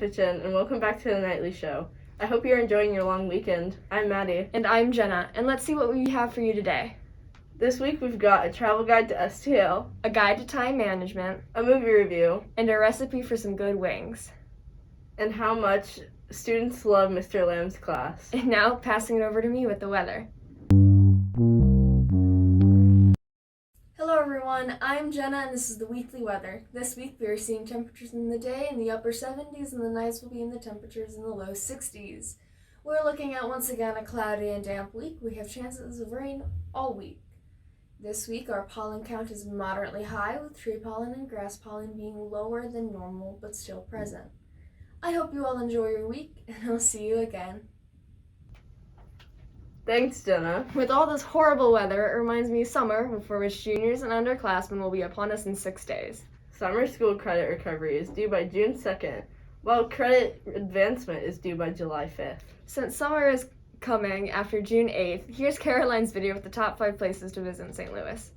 FHN, and welcome back to the Nightly Show. I hope you're enjoying your long weekend. I'm Maddie. And I'm Jenna, and let's see what we have for you today. This week we've got a travel guide to STL, A guide to time management, a movie review, and a recipe for some good wings. and how much students love Mr. Lamb's class. And now, passing it over to me with the weather. Hello everyone, I'm Jenna and this is the weekly weather. This week we are seeing temperatures in the day in the upper 70s and the nights will be in the temperatures in the low 60s. We're looking at once again a cloudy and damp week. We have chances of rain all week. This week our pollen count is moderately high, with tree pollen and grass pollen being lower than normal but still present. I hope you all enjoy your week and I'll see you again. Thanks, Jenna. With all this horrible weather, it reminds me of summer, for which juniors and underclassmen will be upon us in 6 days. Summer school credit recovery is due by June 2nd, while credit advancement is due by July 5th. Since summer is coming after June 8th, here's Caroline's video with the top 5 places to visit in St. Louis.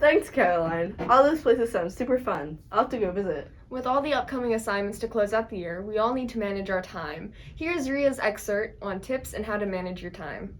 Thanks, Caroline. All those places sound super fun. I'll have to go visit. With all the upcoming assignments to close out the year, we all need to manage our time. Here's Rhea's excerpt on tips and how to manage your time.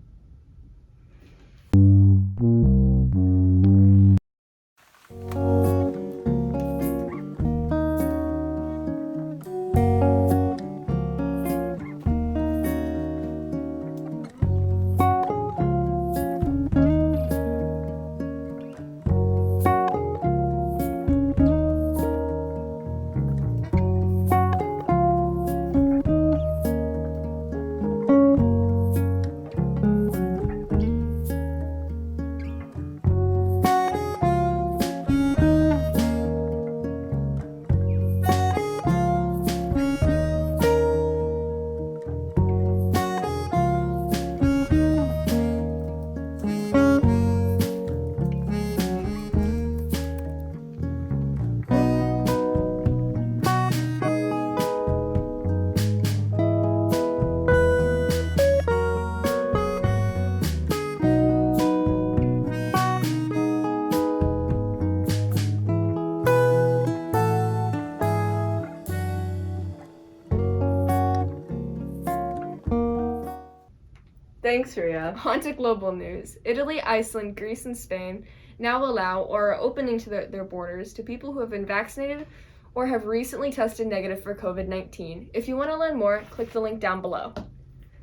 Thanks, Rhea. On to global news. Italy, Iceland, Greece, and Spain now allow or are opening to their borders to people who have been vaccinated or have recently tested negative for COVID-19. If you want to learn more, click the link down below.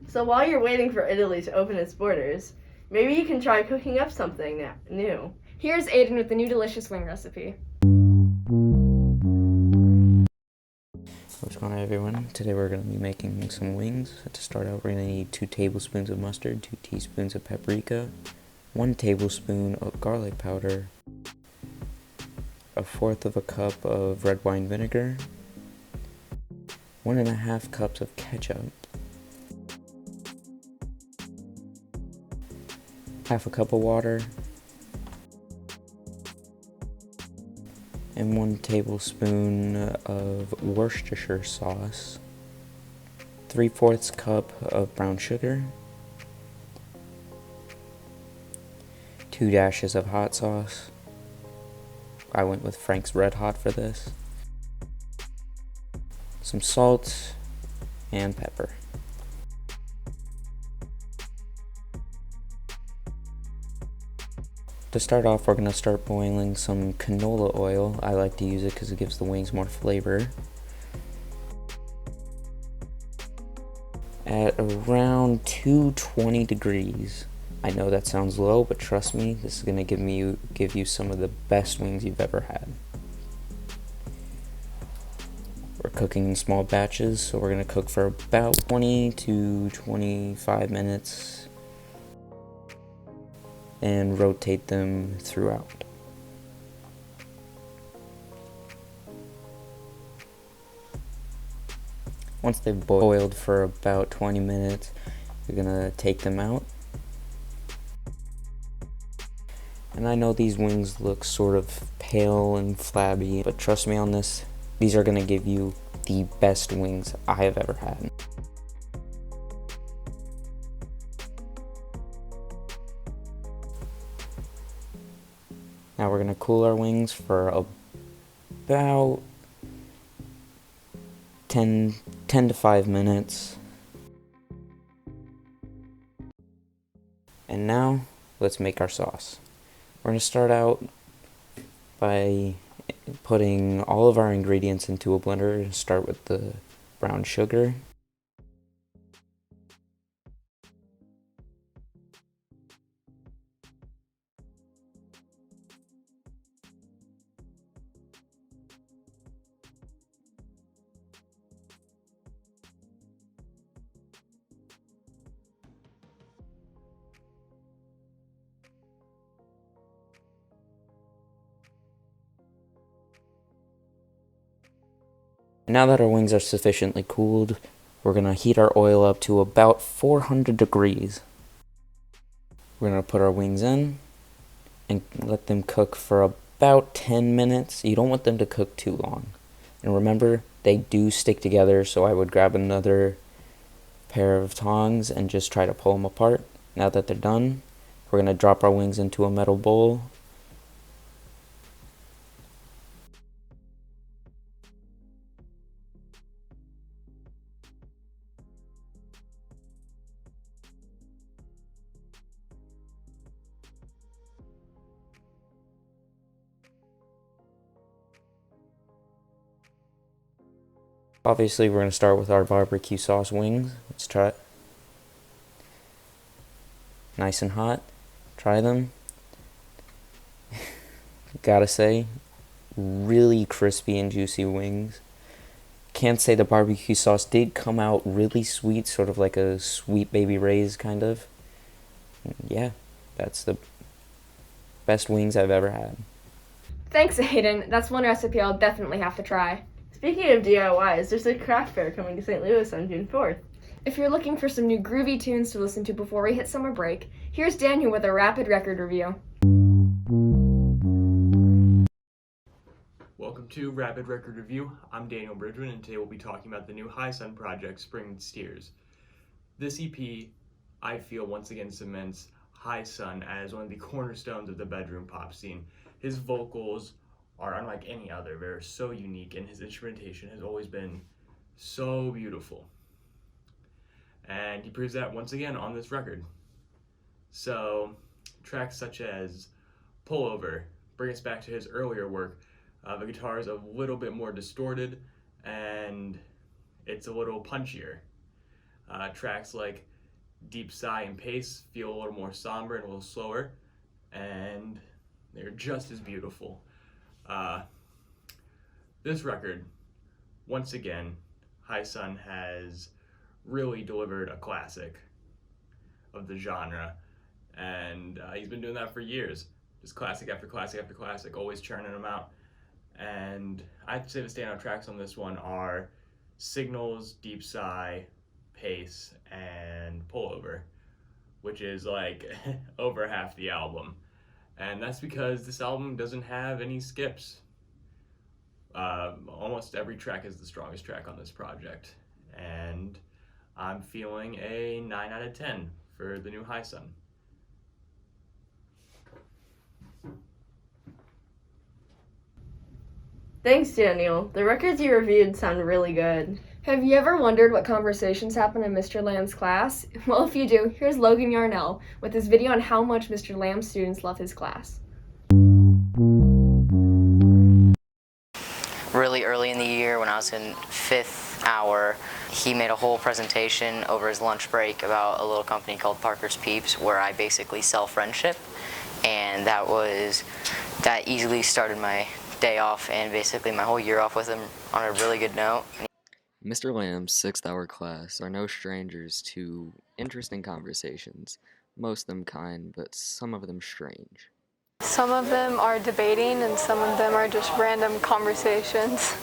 So while you're waiting for Italy to open its borders, maybe you can try cooking up something new. Here's Aidan with the new delicious wing recipe. What's going on, everyone? Today we're going to be making some wings. To start out, we're going to need 2 tablespoons of mustard, 2 teaspoons of paprika, 1 tablespoon of garlic powder, 1/4 of a cup of red wine vinegar, 1.5 cups of ketchup, 1/2 cup of water, and 1 tablespoon of Worcestershire sauce. 3/4 cup of brown sugar, 2 dashes of hot sauce. I went with Frank's Red Hot for this. Some salt and pepper. To start off, we're going to start boiling some canola oil. I like to use it because it gives the wings more flavor. At around 220 degrees. I know that sounds low, but trust me, this is going to give you some of the best wings you've ever had. We're cooking in small batches, so we're going to cook for about 20 to 25 minutes and rotate them throughout. Once they've boiled for about 20 minutes, you're gonna take them out. And I know these wings look sort of pale and flabby, but trust me on this, these are gonna give you the best wings I have ever had. Now we're gonna cool our wings for about 10 to 5 minutes. And now let's make our sauce. We're gonna start out by putting all of our ingredients into a blender. Start with the brown sugar. Now that our wings are sufficiently cooled, we're going to heat our oil up to about 400 degrees. We're going to put our wings in and let them cook for about 10 minutes. You don't want them to cook too long. And remember, they do stick together, so I would grab another pair of tongs and just try to pull them apart. Now that they're done, we're going to drop our wings into a metal bowl. Obviously, we're going to start with our barbecue sauce wings. Let's try it. Nice and hot. Try them. Gotta say, really crispy and juicy wings. Can't say the barbecue sauce did come out really sweet, sort of like a Sweet Baby Ray's kind of. Yeah, that's the best wings I've ever had. Thanks, Aidan. That's one recipe I'll definitely have to try. Speaking of DIYs, there's a craft fair coming to St. Louis on June 4th. If you're looking for some new groovy tunes to listen to before we hit summer break, here's Daniel with a rapid record review. Welcome to Rapid Record Review. I'm Daniel Bridgeman, and today we'll be talking about the new High Sun project, Spring Steers. This EP, I feel, once again cements High Sun as one of the cornerstones of the bedroom pop scene. His vocals are unlike any other. They're so unique, and his instrumentation has always been so beautiful. And he proves that once again on this record. So, tracks such as Pullover bring us back to his earlier work. The guitar is a little bit more distorted, and it's a little punchier. Tracks like Deep Sigh and Pace feel a little more somber and a little slower, and they're just as beautiful. This record, once again, High Sun has really delivered a classic of the genre, and he's been doing that for years. Just classic after classic after classic, always churning them out. And I'd say the standout tracks on this one are Signals, Deep Sigh, Pace, and Pullover, which is like over half the album. And that's because this album doesn't have any skips. Almost every track is the strongest track on this project. And I'm feeling a 9 out of 10 for the new High Sun. Thanks, Daniel. The records you reviewed sound really good. Have you ever wondered what conversations happen in Mr. Lamb's class? Well, if you do, here's Logan Yarnell with his video on how much Mr. Lamb's students love his class. Really early in the year, when I was in 5th hour, he made a whole presentation over his lunch break about a little company called Parker's Peeps, where I basically sell friendship, and that easily started my day off and basically my whole year off with him on a really good note. Mr. Lamb's 6th hour class are no strangers to interesting conversations, most of them kind, but some of them strange. Some of them are debating and some of them are just random conversations.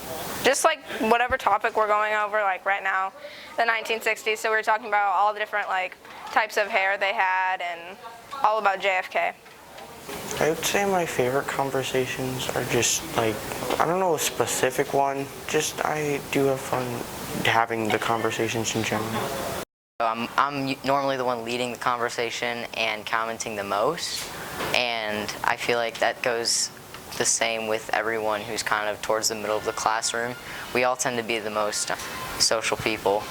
Just like whatever topic we're going over, like right now, the 1960s, so we were talking about all the different like types of hair they had and all about JFK. I would say my favorite conversations are just like, I don't know a specific one, just I do have fun having the conversations in general. I'm normally the one leading the conversation and commenting the most, and I feel like that goes the same with everyone who's kind of towards the middle of the classroom. We all tend to be the most social people.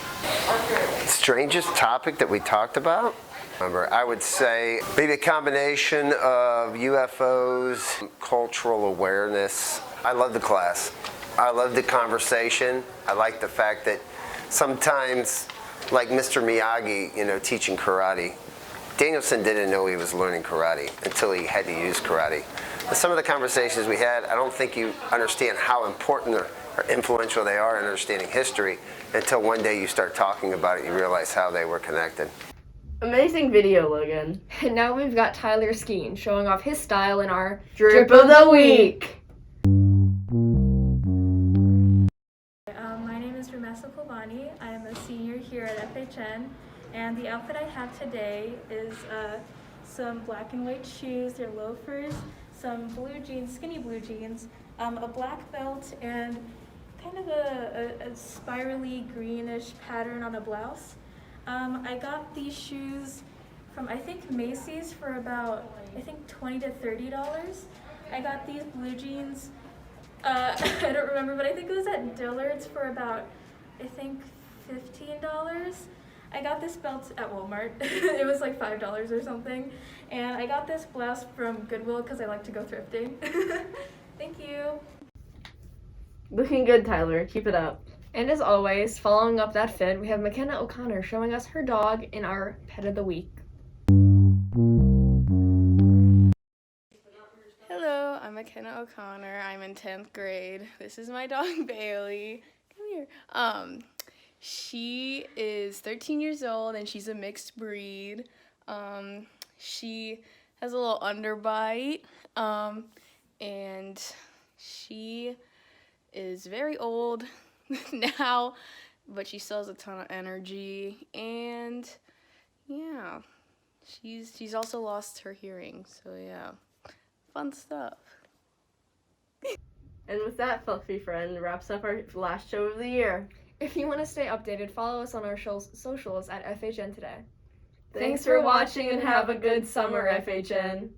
Strangest topic that we talked about? I would say maybe a combination of UFOs, cultural awareness. I love the class. I love the conversation. I like the fact that sometimes, like Mr. Miyagi, teaching karate, Danielson didn't know he was learning karate until he had to use karate. But some of the conversations we had, I don't think you understand how important or influential they are in understanding history until one day you start talking about it, you realize how they were connected. Amazing video, Logan. And now we've got Tyler Skeen showing off his style in our Drip of the Week. My name is I am a senior here at FHN, and the outfit I have today is some black and white shoes, they're loafers, some blue jeans, skinny blue jeans, a black belt, and kind of a spirally greenish pattern on a blouse. I got these shoes from, I think, Macy's for about, $20 to $30. I got these blue jeans, I don't remember, but I think it was at Dillard's for about, $15. I got this belt at Walmart. It was like $5 or something. And I got this blouse from Goodwill because I like to go thrifting. Thank you. Looking good, Tyler. Keep it up. And as always, following up that fit, we have Mckenna O'Connor showing us her dog in our Pet of the Week. Hello, I'm Mckenna O'Connor. I'm in 10th grade. This is my dog, Bailey. Come here. She is 13 years old and she's a mixed breed. She has a little underbite, and she is very old now, but she still has a ton of energy, and yeah, she's also lost her hearing, so yeah, fun stuff. And with that, fluffy friend, wraps up our last show of the year. If you want to stay updated, follow us on our socials at FHNtoday. Thanks for watching and have a good summer, FHN.